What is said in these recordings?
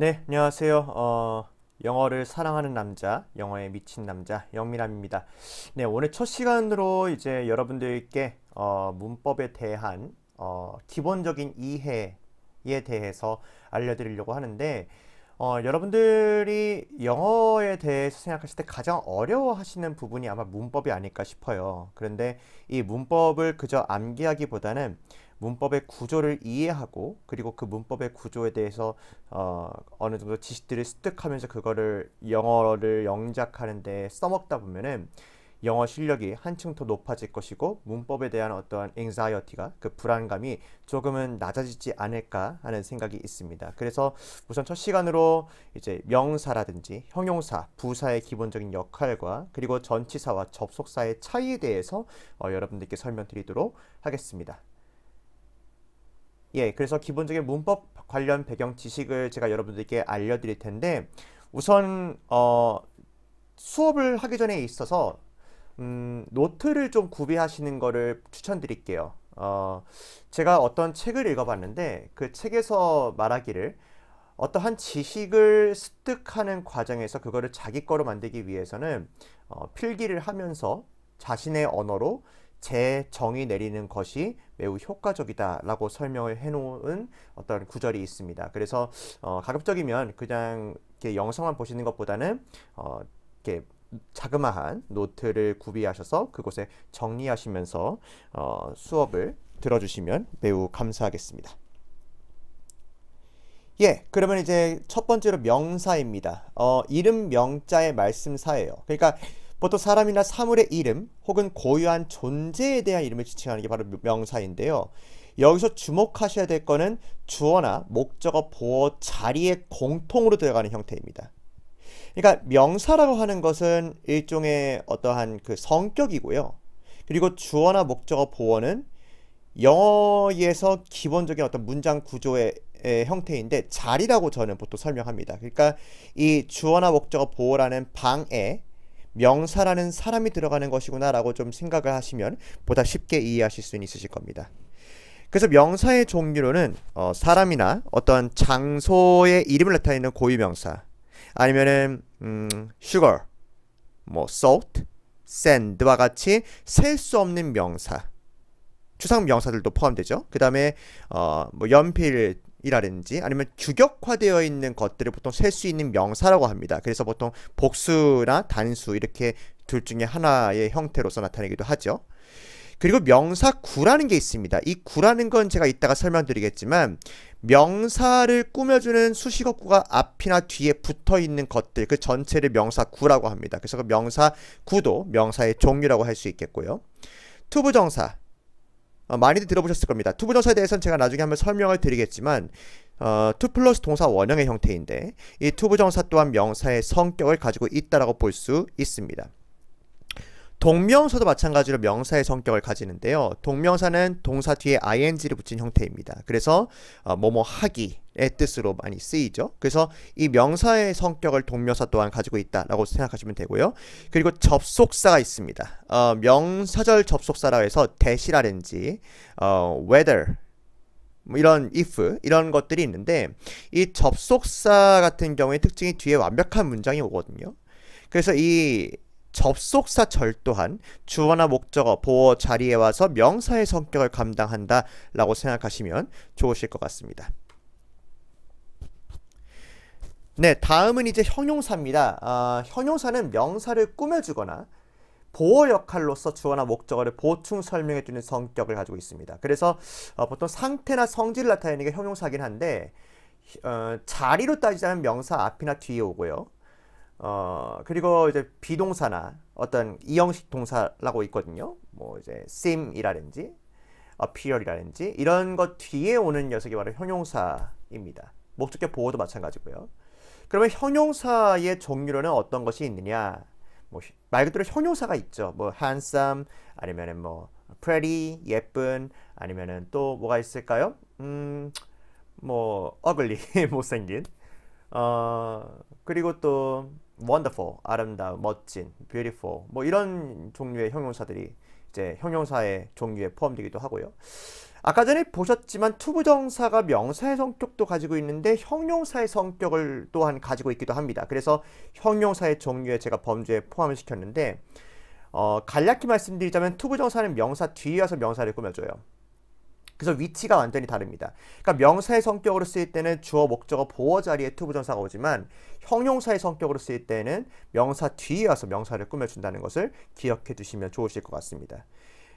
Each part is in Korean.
네, 안녕하세요. 영어를 사랑하는 남자, 영어에 미친 남자, 영미남입니다. 네, 오늘 첫 시간으로 이제 여러분들께 문법에 대한 기본적인 이해에 대해서 알려드리려고 하는데, 여러분들이 영어에 대해서 생각하실 때 가장 어려워하시는 부분이 아마 문법이 아닐까 싶어요. 그런데 이 문법을 그저 암기하기보다는 문법의 구조를 이해하고 그리고 그 문법의 구조에 대해서 어느 정도 지식들을 습득하면서 그거를 영어를 영작하는 데 써먹다 보면은 영어 실력이 한층 더 높아질 것이고 문법에 대한 어떠한 anxiety가 그 불안감이 조금은 낮아지지 않을까 하는 생각이 있습니다. 그래서 우선 첫 시간으로 이제 명사라든지 형용사, 부사의 기본적인 역할과 그리고 전치사와 접속사의 차이에 대해서 여러분들께 설명드리도록 하겠습니다. 예, 그래서 기본적인 문법 관련 배경 지식을 제가 여러분들께 알려드릴 텐데 우선 수업을 하기 전에 있어서 노트를 좀 구비하시는 거를 추천드릴게요. 제가 어떤 책을 읽어봤는데 그 책에서 말하기를 어떠한 지식을 습득하는 과정에서 그거를 자기 거로 만들기 위해서는 필기를 하면서 자신의 언어로 재정의 내리는 것이 매우 효과적이다라고 설명을 해놓은 어떤 구절이 있습니다. 그래서 가급적이면 그냥 이렇게 영상만 보시는 것보다는 이렇게 자그마한 노트를 구비하셔서 그곳에 정리하시면서 수업을 들어주시면 매우 감사하겠습니다. 예, 그러면 이제 첫 번째로 명사입니다. 이름 명자의 말씀사예요. 그러니까 보통 사람이나 사물의 이름 혹은 고유한 존재에 대한 이름을 지칭하는 게 바로 명사인데요. 여기서 주목하셔야 될 거는 주어나 목적어, 보어, 자리에 공통으로 들어가는 형태입니다. 그러니까 명사라고 하는 것은 일종의 어떠한 그 성격이고요. 그리고 주어나 목적어, 보어는 영어에서 기본적인 어떤 문장 구조의 형태인데 자리라고 저는 보통 설명합니다. 그러니까 이 주어나 목적어, 보어라는 방에 명사라는 사람이 들어가는 것이구나 라고 좀 생각을 하시면 보다 쉽게 이해하실 수 있으실 겁니다. 그래서 명사의 종류로는 사람이나 어떤 장소의 이름을 나타내는 고유명사 아니면은 sugar, 뭐 salt, sand와 같이 셀 수 없는 명사 추상 명사들도 포함되죠. 그 다음에 뭐 연필이라든지 아니면 규격화되어 있는 것들을 보통 셀 수 있는 명사라고 합니다. 그래서 보통 복수나 단수 이렇게 둘 중에 하나의 형태로서 나타내기도 하죠. 그리고 명사구라는 게 있습니다. 이 구라는 건 제가 이따가 설명드리겠지만 명사를 꾸며주는 수식어구가 앞이나 뒤에 붙어있는 것들 그 전체를 명사구라고 합니다. 그래서 그 명사구도 명사의 종류라고 할 수 있겠고요. 투부정사 많이들 들어보셨을 겁니다. 투부정사에 대해서는 제가 나중에 한번 설명을 드리겠지만 투 플러스 동사 원형의 형태인데 이 투부정사 또한 명사의 성격을 가지고 있다라고 볼 수 있습니다. 동명사도 마찬가지로 명사의 성격을 가지는데요. 동명사는 동사 뒤에 ing를 붙인 형태입니다. 그래서 뭐뭐 하기의 뜻으로 많이 쓰이죠. 그래서 이 명사의 성격을 동명사 또한 가지고 있다라고 생각하시면 되고요. 그리고 접속사가 있습니다. 명사절 접속사라고 해서 that이라든지 whether 뭐 이런 if 이런 것들이 있는데 이 접속사 같은 경우에 특징이 뒤에 완벽한 문장이 오거든요. 그래서 이 접속사 절 또한 주어나 목적어, 보어 자리에 와서 명사의 성격을 감당한다 라고 생각하시면 좋으실 것 같습니다. 네, 다음은 이제 형용사입니다. 형용사는 명사를 꾸며주거나 보어 역할로서 주어나 목적어를 보충 설명해주는 성격을 가지고 있습니다. 그래서 보통 상태나 성질을 나타내는 게 형용사긴 한데 자리로 따지자면 명사 앞이나 뒤에 오고요. 그리고 이제 비동사나 어떤 이형식 동사라고 있거든요. 뭐 이제 seem이라든지 appear이라든지 이런 것 뒤에 오는 녀석이 바로 형용사입니다. 목적격 보어도 마찬가지고요. 그러면 형용사의 종류로는 어떤 것이 있느냐? 뭐 말 그대로 형용사가 있죠. 뭐 handsome 아니면은 뭐 pretty 예쁜 아니면은 또 뭐가 있을까요? 뭐 ugly 못생긴 그리고 또 wonderful 아름다운 멋진 beautiful 뭐 이런 종류의 형용사들이 이제 형용사의 종류에 포함되기도 하고요. 아까 전에 보셨지만 투부정사가 명사의 성격도 가지고 있는데 형용사의 성격을 또한 가지고 있기도 합니다. 그래서 형용사의 종류에 제가 범주에 포함을 시켰는데 간략히 말씀드리자면 투부정사는 명사 뒤에 와서 명사를 꾸며줘요. 그래서 위치가 완전히 다릅니다. 그러니까 명사의 성격으로 쓰일 때는 주어, 목적어, 보어 자리에 투부정사가 오지만 형용사의 성격으로 쓰일 때는 명사 뒤에 와서 명사를 꾸며준다는 것을 기억해 두시면 좋으실 것 같습니다.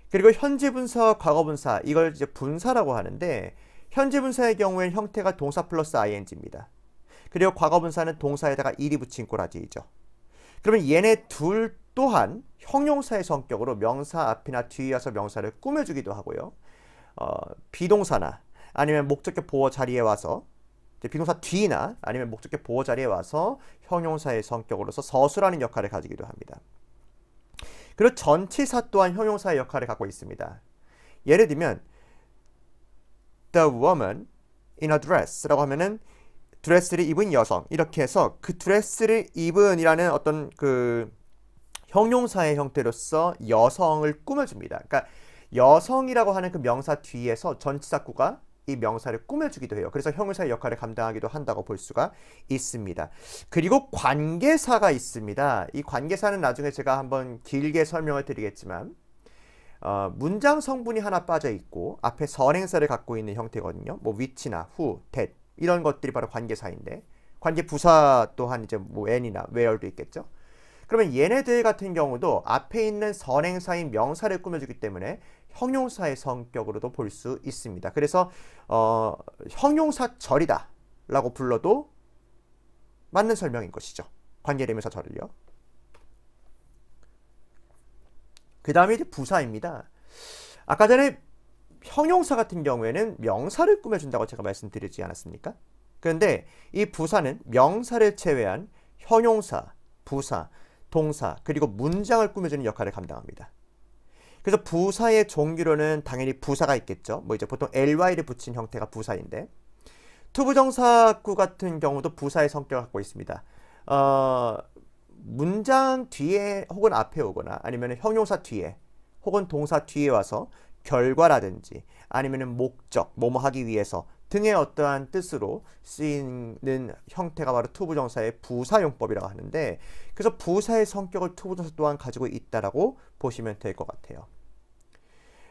그리고 현재 분사와 과거 분사, 이걸 이제 분사라고 하는데 현재 분사의 경우에는 형태가 동사 플러스 ing입니다. 그리고 과거 분사는 동사에다가 일이 붙인 꼬라지이죠. 그러면 얘네 둘 또한 형용사의 성격으로 명사 앞이나 뒤에 와서 명사를 꾸며주기도 하고요. 비동사나 아니면 목적격 보어 자리에 와서 비동사 뒤나 아니면 목적격 보어 자리에 와서 형용사의 성격으로서 서술하는 역할을 가지기도 합니다. 그리고 전치사 또한 형용사의 역할을 갖고 있습니다. 예를 들면 The woman in a dress라고 하면은 드레스를 입은 여성, 이렇게 해서 그 드레스를 입은이라는 어떤 그 형용사의 형태로서 여성을 꾸며줍니다. 그러니까 여성이라고 하는 그 명사 뒤에서 전치사구가 이 명사를 꾸며주기도 해요. 그래서 형용사의 역할을 감당하기도 한다고 볼 수가 있습니다. 그리고 관계사가 있습니다. 이 관계사는 나중에 제가 한번 길게 설명을 드리겠지만 문장 성분이 하나 빠져 있고 앞에 선행사를 갖고 있는 형태거든요. 뭐 which나 who, that 이런 것들이 바로 관계사인데 관계 부사 또한 이제 뭐 and이나 where도 있겠죠. 그러면 얘네들 같은 경우도 앞에 있는 선행사인 명사를 꾸며주기 때문에 형용사의 성격으로도 볼 수 있습니다. 그래서 형용사절이다 라고 불러도 맞는 설명인 것이죠. 관계대명사절을요. 그 다음에 이제 부사입니다. 아까 전에 형용사 같은 경우에는 명사를 꾸며준다고 제가 말씀드리지 않았습니까? 그런데 이 부사는 명사를 제외한 형용사, 부사, 동사, 그리고 문장을 꾸며주는 역할을 감당합니다. 그래서 부사의 종류로는 당연히 부사가 있겠죠. 뭐 이제 보통 ly를 붙인 형태가 부사인데 투부정사구 같은 경우도 부사의 성격을 갖고 있습니다. 문장 뒤에 혹은 앞에 오거나 아니면 형용사 뒤에 혹은 동사 뒤에 와서 결과라든지 아니면 목적, 뭐뭐 하기 위해서 등의 어떠한 뜻으로 쓰이는 형태가 바로 투부정사의 부사용법이라고 하는데 그래서 부사의 성격을 투부정사 또한 가지고 있다라고 보시면 될 것 같아요.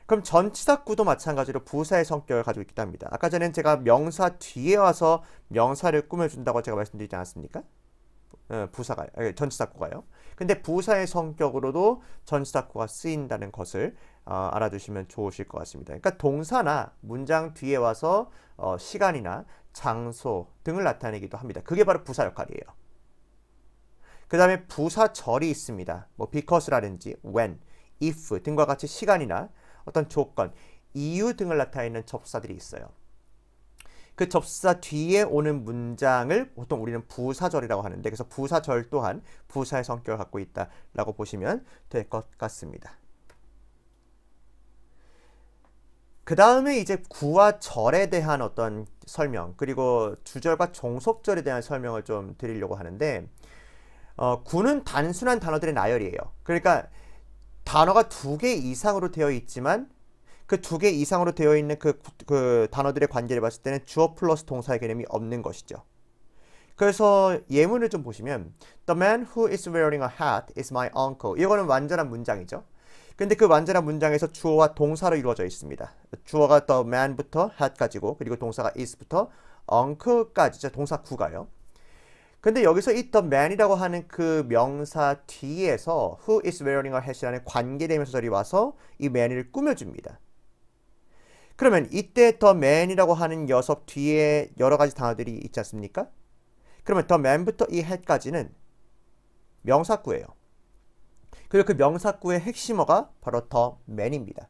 그럼 전치사구도 마찬가지로 부사의 성격을 가지고 있기도 합니다. 아까 전에 제가 명사 뒤에 와서 명사를 꾸며준다고 제가 말씀드리지 않았습니까? 전치사구가요. 근데 부사의 성격으로도 전치사구가 쓰인다는 것을 알아두시면 좋으실 것 같습니다. 그러니까 동사나 문장 뒤에 와서 시간이나 장소 등을 나타내기도 합니다. 그게 바로 부사 역할이에요. 그 다음에 부사절이 있습니다. 뭐 because라든지 when, if 등과 같이 시간이나 어떤 조건, 이유 등을 나타내는 접사들이 있어요. 그 접사 뒤에 오는 문장을 보통 우리는 부사절이라고 하는데 그래서 부사절 또한 부사의 성격을 갖고 있다라고 보시면 될 것 같습니다. 그 다음에 이제 구와 절에 대한 어떤 설명 그리고 주절과 종속절에 대한 설명을 좀 드리려고 하는데 구는 단순한 단어들의 나열이에요. 그러니까 단어가 2개 이상으로 되어 있지만 그 2개 이상으로 되어 있는 그 단어들의 관계를 봤을 때는 주어 플러스 동사의 개념이 없는 것이죠. 그래서 예문을 좀 보시면 The man who is wearing a hat is my uncle. 이거는 완전한 문장이죠. 근데 그 완전한 문장에서 주어와 동사로 이루어져 있습니다. 주어가 the man부터 hat까지고 그리고 동사가 is부터 uncle까지죠. 동사 구가요. 근데 여기서 이 the man이라고 하는 그 명사 뒤에서 who is wearing a hat이라는 관계대명사절이 와서 이 man을 꾸며줍니다. 그러면 이때 the man이라고 하는 녀석 뒤에 여러 가지 단어들이 있지 않습니까? 그러면 the man부터 이 hat까지는 명사구예요. 그리고 그 명사구의 핵심어가 바로 the man입니다.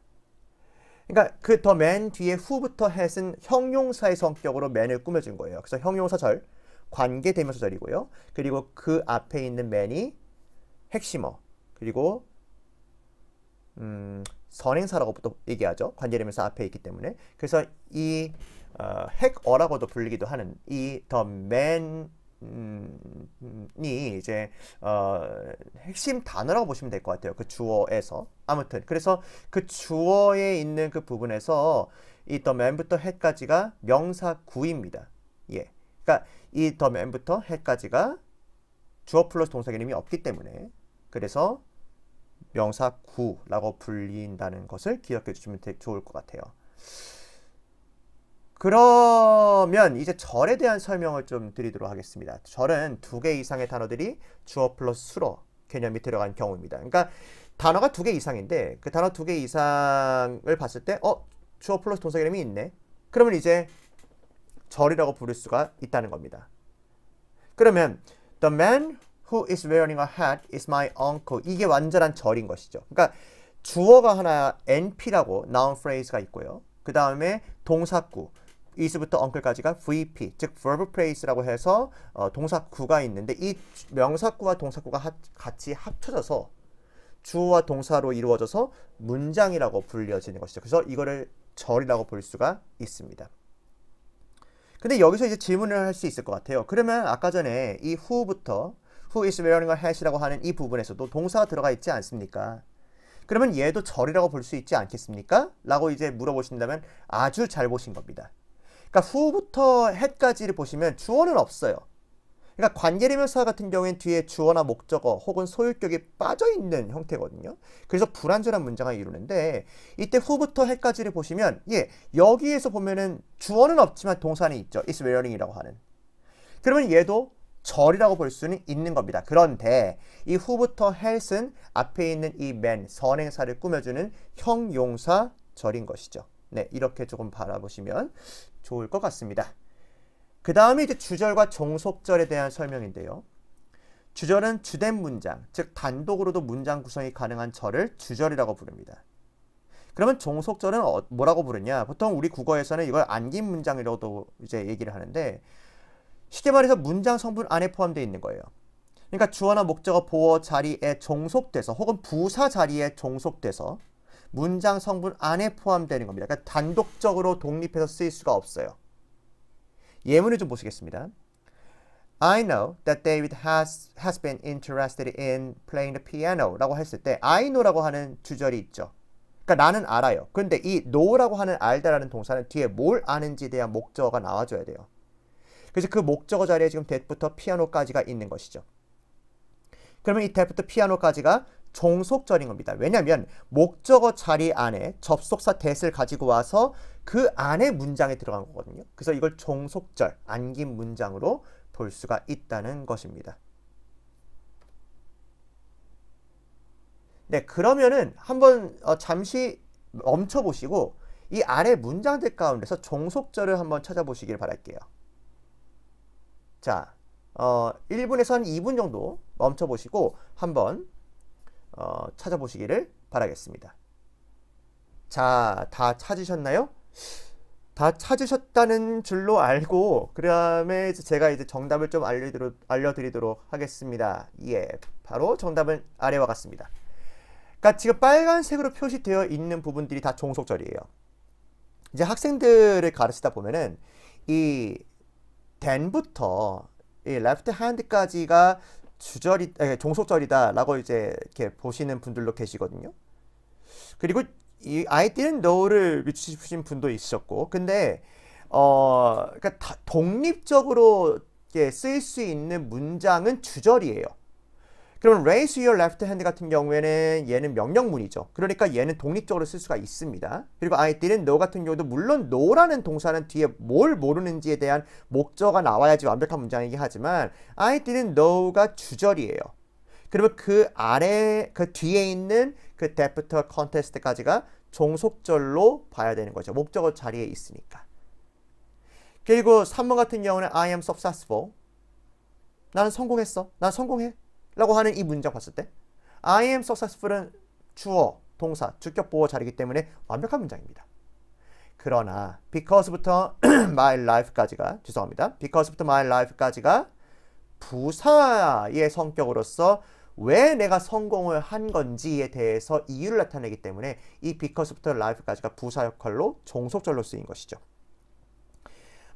그러니까 그 the man 뒤에 who부터 hat은 형용사의 성격으로 man을 꾸며준 거예요. 그래서 형용사절, 관계대명사절이고요. 그리고 그 앞에 있는 man이 핵심어, 그리고 선행사라고도 얘기하죠. 관계대명사 앞에 있기 때문에. 그래서 이 핵어라고도 불리기도 하는 이 the man이 이제 핵심 단어라고 보시면 될 것 같아요. 그 주어에서. 아무튼 그래서 그 주어에 있는 그 부분에서 이 the man부터 head까지가 명사 구입니다. 예. 그러니까 이 the man부터 head까지가 주어 플러스 동사 개념이 없기 때문에 그래서 명사 구라고 불린다는 것을 기억해 주시면 좋을 것 같아요. 그러면 이제 절에 대한 설명을 좀 드리도록 하겠습니다. 절은 두 개 이상의 단어들이 주어 플러스 수로 개념이 들어간 경우입니다. 그러니까 단어가 두 개 이상인데 그 단어 두 개 이상을 봤을 때 주어 플러스 동사 개념이 있네. 그러면 이제 절이라고 부를 수가 있다는 겁니다. 그러면 the man who is wearing a hat is my uncle. 이게 완전한 절인 것이죠. 그러니까 주어가 하나 NP라고 noun phrase가 있고요. 그 다음에 동사구 is부터 uncle까지가 VP, 즉 verb phrase라고 해서 동사구가 있는데 이 명사구와 동사구가 같이 합쳐져서 주어와 동사로 이루어져서 문장이라고 불려지는 것이죠. 그래서 이거를 절이라고 볼 수가 있습니다. 근데 여기서 이제 질문을 할 수 있을 것 같아요. 그러면 아까 전에 이 who부터 who is wearing a hat이라고 하는 이 부분에서도 동사가 들어가 있지 않습니까? 그러면 얘도 절이라고 볼 수 있지 않겠습니까? 라고 이제 물어보신다면 아주 잘 보신 겁니다. 그러니까 who부터 hat까지를 보시면 주어는 없어요. 그러니까 관계대명사 같은 경우엔 뒤에 주어나 목적어 혹은 소유격이 빠져있는 형태거든요. 그래서 불완전한 문장을 이루는데 이때 who부터 hat까지를 보시면 여기에서 보면은 주어는 없지만 동사는 있죠. is wearing이라고 하는. 그러면 얘도 절이라고 볼 수는 있는 겁니다. 그런데 이 who부터 hat은 앞에 있는 이 man, 선행사를 꾸며주는 형용사 절인 것이죠. 네, 이렇게 조금 바라보시면 좋을 것 같습니다. 그 다음에 이제 주절과 종속절에 대한 설명인데요. 주절은 주된 문장, 즉 단독으로도 문장 구성이 가능한 절을 주절이라고 부릅니다. 그러면 종속절은 뭐라고 부르냐? 보통 우리 국어에서는 이걸 안긴 문장이라고도 이제 얘기를 하는데 쉽게 말해서 문장 성분 안에 포함되어 있는 거예요. 그러니까 주어나 목적어 보어 자리에 종속돼서 혹은 부사 자리에 종속돼서 문장 성분 안에 포함되는 겁니다. 그러니까 단독적으로 독립해서 쓰일 수가 없어요. 예문을 좀 보시겠습니다. I know that David has been interested in playing the piano 라고 했을 때 I know라고 하는 주절이 있죠. 그러니까 나는 알아요. 그런데 이 know라고 하는 알다라는 동사는 뒤에 뭘 아는지에 대한 목적어가 나와줘야 돼요. 그래서 그 목적어 자리에 지금 that부터 피아노까지가 있는 것이죠. 그러면 이 that부터 피아노까지가 종속절인 겁니다. 왜냐하면 목적어 자리 안에 접속사 that을 가지고 와서 그 안에 문장에 들어간 거거든요. 그래서 이걸 종속절, 안긴 문장으로 볼 수가 있다는 것입니다. 네, 그러면은 한번 잠시 멈춰보시고 이 아래 문장들 가운데서 종속절을 한번 찾아보시길 바랄게요. 자, 1분에서 한 2분 정도 멈춰보시고 한번 찾아보시기를 바라겠습니다. 자, 다 찾으셨나요? 다 찾으셨다는 줄로 알고 그 다음에 제가 이제 정답을 좀 알려드리도록 하겠습니다. 예, 바로 정답은 아래와 같습니다. 그러니까 지금 빨간색으로 표시되어 있는 부분들이 다 종속절이에요. 이제 학생들을 가르치다 보면은 이 then부터 이 left hand까지가 종속절이다 라고 이제 이렇게 보시는 분들도 계시거든요. 그리고 이 아이들은 know를 미치신 분도 있으셨고, 근데 그러니까 독립적으로 쓰일 수 있는 문장은 주절이에요. 그러면 raise your left hand 같은 경우에는 얘는 명령문이죠. 그러니까 얘는 독립적으로 쓸 수가 있습니다. 그리고 I didn't know 같은 경우도 물론 know라는 동사는 뒤에 뭘 모르는지에 대한 목적어가 나와야지 완벽한 문장이긴 하지만 I didn't know가 주절이에요. 그러면 그 아래, 그 뒤에 있는 그 that부터 contest까지가 종속절로 봐야 되는 거죠. 목적어 자리에 있으니까. 그리고 3번 같은 경우는 I am successful. 나는 성공했어. 난 성공해. 라고 하는 이 문장 봤을 때 I am successful은 주어, 동사, 주격 보호 자리이기 때문에 완벽한 문장입니다. 그러나 because부터 my life까지가 죄송합니다. because부터 my life까지가 부사의 성격으로서 왜 내가 성공을 한 건지에 대해서 이유를 나타내기 때문에 이 because부터 life까지가 부사 역할로 종속절로 쓰인 것이죠.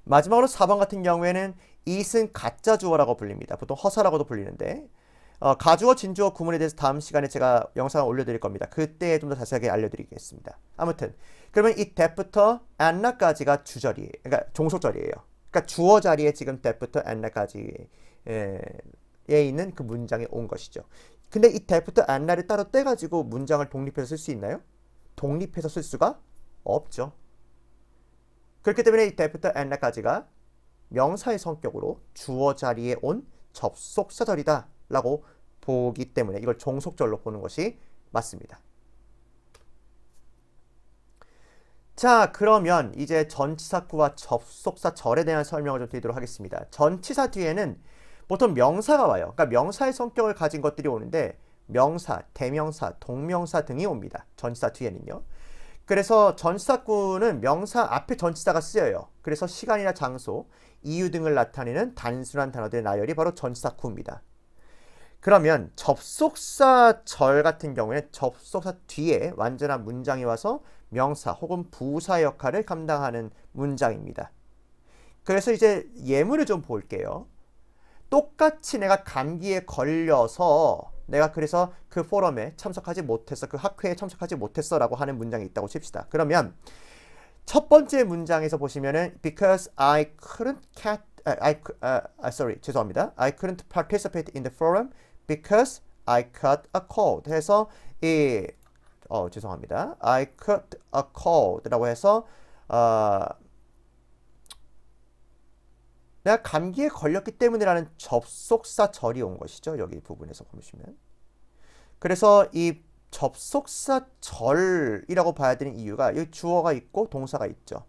마지막으로 4번 같은 경우에는 it은 가짜 주어라고 불립니다. 보통 허사라고도 불리는데 가주어, 진주어 구문에 대해서 다음 시간에 제가 영상을 올려드릴 겁니다. 그때 좀 더 자세하게 알려드리겠습니다. 아무튼 그러면 이 that부터 and까지가 주절이에요. 그러니까 종속절이에요. 그러니까 주어 자리에 지금 that부터 and까지 에 있는 그 문장이 온 것이죠. 근데 이 that부터 and를 따로 떼가지고 문장을 독립해서 쓸 수 있나요? 독립해서 쓸 수가 없죠. 그렇기 때문에 이 that부터 and까지가 명사의 성격으로 주어 자리에 온 접속사절이다 라고 보기 때문에 이걸 종속절로 보는 것이 맞습니다. 자, 그러면 이제 전치사구와 접속사절에 대한 설명을 좀 드리도록 하겠습니다. 전치사 뒤에는 보통 명사가 와요. 그러니까 명사의 성격을 가진 것들이 오는데 명사, 대명사, 동명사 등이 옵니다. 전치사 뒤에는요. 그래서 전치사구는 명사 앞에 전치사가 쓰여요. 그래서 시간이나 장소, 이유 등을 나타내는 단순한 단어들의 나열이 바로 전치사구입니다. 그러면 접속사절 같은 경우에 접속사 뒤에 완전한 문장이 와서 명사 혹은 부사 역할을 감당하는 문장입니다. 그래서 이제 예문을 좀 볼게요. 똑같이 내가 감기에 걸려서 내가 그래서 그 포럼에 참석하지 못했어, 그 학회에 참석하지 못했어 라고 하는 문장이 있다고 칩시다. 그러면 첫 번째 문장에서 보시면은 because I couldn't 죄송합니다. I couldn't participate in the forum because I caught a cold 해서 죄송합니다. I caught a cold라고 해서 내가 감기에 걸렸기 때문이라는 접속사절이 온 것이죠. 여기 부분에서 보시면. 그래서 이 접속사절이라고 봐야 되는 이유가 여기 주어가 있고 동사가 있죠.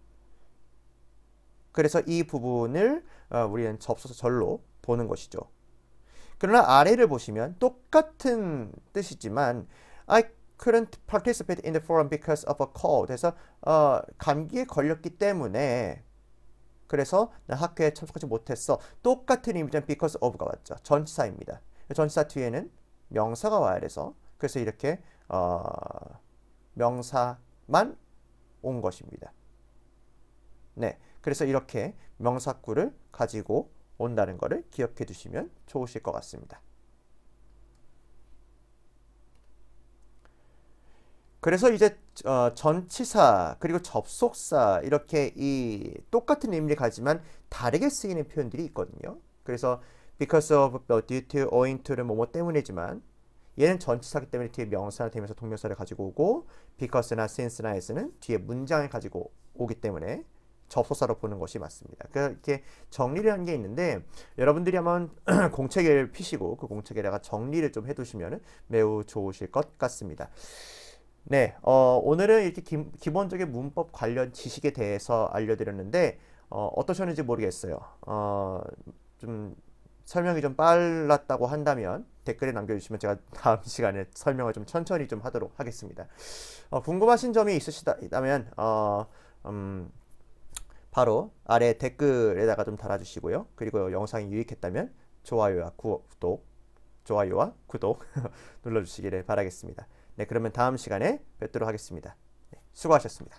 그래서 이 부분을 우리는 접속사절로 보는 것이죠. 그러나 아래를 보시면 똑같은 뜻이지만 I couldn't participate in the forum because of a cold 해서 감기에 걸렸기 때문에 그래서 나 학교에 참석하지 못했어. 똑같은 의미지만 because of가 왔죠. 전치사입니다. 전치사 뒤에는 명사가 와야 돼서 그래서 이렇게 명사만 온 것입니다. 네, 그래서 이렇게 명사구를 가지고 온다는 것을 기억해 두시면 좋으실 것 같습니다. 그래서 이제 전치사 그리고 접속사 이렇게 이 똑같은 의미를 가지만 다르게 쓰이는 표현들이 있거든요. 그래서 because of, due to, owing to는 뭐뭐 때문이지만 얘는 전치사기 때문에 뒤에 명사나 대명사, 동명사를 가지고 오고 because나 since나 as는 뒤에 문장을 가지고 오기 때문에 접속사로 보는 것이 맞습니다. 이렇게 정리를 한 게 있는데 여러분들이 한번 공책을 피시고 그 공책에다가 정리를 좀 해두시면 매우 좋으실 것 같습니다. 네, 오늘은 이렇게 기본적인 문법 관련 지식에 대해서 알려드렸는데 어떠셨는지 모르겠어요. 좀 설명이 좀 빨랐다고 한다면 댓글에 남겨주시면 제가 다음 시간에 설명을 좀 천천히 좀 하도록 하겠습니다. 궁금하신 점이 있으시다면 바로 아래 댓글에다가 좀 달아주시고요. 그리고 영상이 유익했다면 좋아요와 구독 눌러주시기를 바라겠습니다. 네, 그러면 다음 시간에 뵙도록 하겠습니다. 네, 수고하셨습니다.